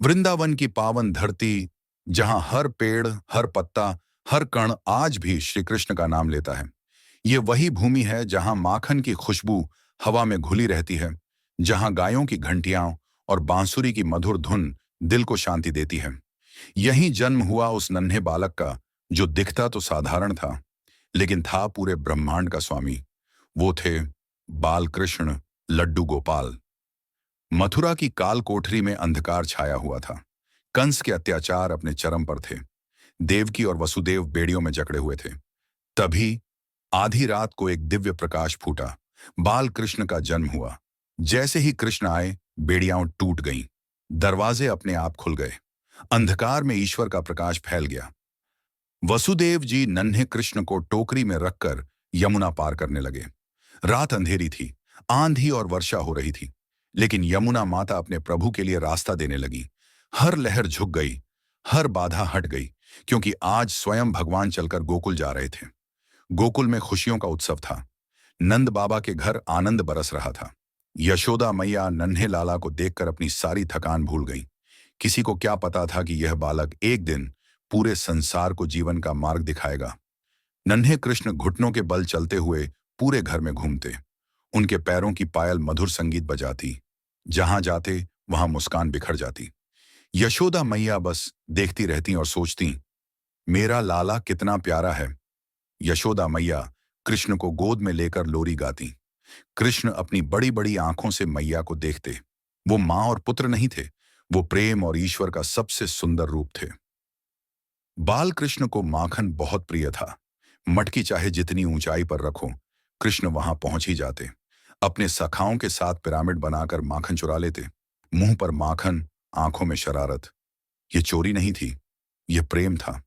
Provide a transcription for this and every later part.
वृंदावन की पावन धरती, जहां हर पेड़, हर पत्ता, हर कण आज भी श्री कृष्ण का नाम लेता है। ये वही भूमि है जहां माखन की खुशबू हवा में घुली रहती है, जहां गायों की घंटियां और बांसुरी की मधुर धुन दिल को शांति देती है। यहीं जन्म हुआ उस नन्हे बालक का, जो दिखता तो साधारण था, लेकिन था पूरे ब्रह्मांड का स्वामी। वो थे बाल कृष्ण, लड्डू गोपाल। मथुरा की काल कोठरी में अंधकार छाया हुआ था। कंस के अत्याचार अपने चरम पर थे। देवकी और वसुदेव बेड़ियों में जकड़े हुए थे। तभी आधी रात को एक दिव्य प्रकाश फूटा। बाल कृष्ण का जन्म हुआ। जैसे ही कृष्ण आए, बेड़ियां टूट गईं। दरवाजे अपने आप खुल गए। अंधकार में ईश्वर का प्रकाश फैल गया। वसुदेव जी नन्हे कृष्ण को टोकरी में रखकर यमुना पार करने लगे। रात अंधेरी थी, आंधी और वर्षा हो रही थी, लेकिन यमुना माता अपने प्रभु के लिए रास्ता देने लगी। हर लहर झुक गई, हर बाधा हट गई, क्योंकि आज स्वयं भगवान चलकर गोकुल जा रहे थे। गोकुल में खुशियों का उत्सव था। नंद बाबा के घर आनंद बरस रहा था। यशोदा मैया नन्हे लाला को देखकर अपनी सारी थकान भूल गई। किसी को क्या पता था कि यह बालक एक दिन पूरे संसार को जीवन का मार्ग दिखाएगा। नन्हे कृष्ण घुटनों के बल चलते हुए पूरे घर में घूमते। उनके पैरों की पायल मधुर संगीत बजाती। जहां जाते वहां मुस्कान बिखर जाती। यशोदा मैया बस देखती रहती और सोचती, मेरा लाला कितना प्यारा है। यशोदा मैया कृष्ण को गोद में लेकर लोरी गाती। कृष्ण अपनी बड़ी बड़ी आंखों से मैया को देखते। वो मां और पुत्र नहीं थे, वो प्रेम और ईश्वर का सबसे सुंदर रूप थे। बाल कृष्ण को माखन बहुत प्रिय था। मटकी चाहे जितनी ऊंचाई पर रखो, कृष्ण वहां पहुंच ही जाते। अपने सखाओं के साथ पिरामिड बनाकर माखन चुरा लेते। मुंह पर माखन, आंखों में शरारत। ये चोरी नहीं थी, ये प्रेम था।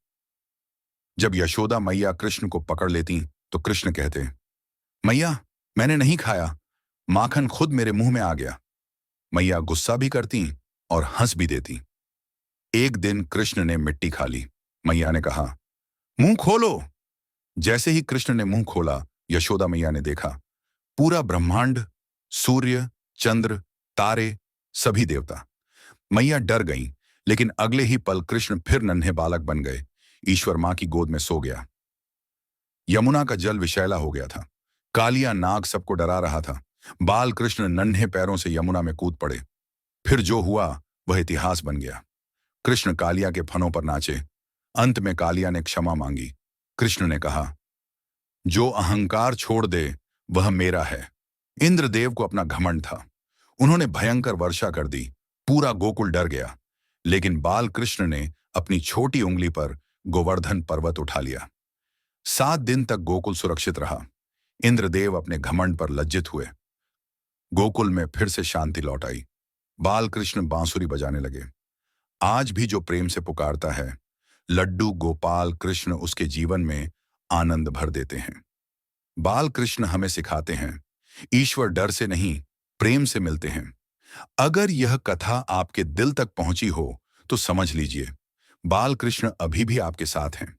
जब यशोदा मैया कृष्ण को पकड़ लेती तो कृष्ण कहते, मैया, मैंने नहीं खाया, माखन खुद मेरे मुंह में आ गया। मैया गुस्सा भी करती और हंस भी देती। एक दिन कृष्ण ने मिट्टी खा ली। मैया ने कहा, मुंह खोलो। जैसे ही कृष्ण ने मुंह खोला, यशोदा मैया ने देखा पूरा ब्रह्मांड, सूर्य, चंद्र, तारे, सभी देवता। मैया डर गईं, लेकिन अगले ही पल कृष्ण फिर नन्हे बालक बन गए। ईश्वर मां की गोद में सो गया। यमुना का जल विषैला हो गया था। कालिया नाग सबको डरा रहा था। बाल कृष्ण नन्हे पैरों से यमुना में कूद पड़े। फिर जो हुआ वह इतिहास बन गया। कृष्ण कालिया के फनों पर नाचे। अंत में कालिया ने क्षमा मांगी। कृष्ण ने कहा, जो अहंकार छोड़ दे वह मेरा है। इंद्रदेव को अपना घमंड था। उन्होंने भयंकर वर्षा कर दी। पूरा गोकुल डर गया। लेकिन बाल कृष्ण ने अपनी छोटी उंगली पर गोवर्धन पर्वत उठा लिया। 7 दिन तक गोकुल सुरक्षित रहा। इंद्रदेव अपने घमंड पर लज्जित हुए। गोकुल में फिर से शांति लौट आई। बाल कृष्ण बांसुरी बजाने लगे। आज भी जो प्रेम से पुकारता है, लड्डू गोपाल कृष्ण उसके जीवन में आनंद भर देते हैं। बाल कृष्ण हमें सिखाते हैं, ईश्वर डर से नहीं, प्रेम से मिलते हैं। अगर यह कथा आपके दिल तक पहुंची हो तो समझ लीजिए, बाल कृष्ण अभी भी आपके साथ हैं।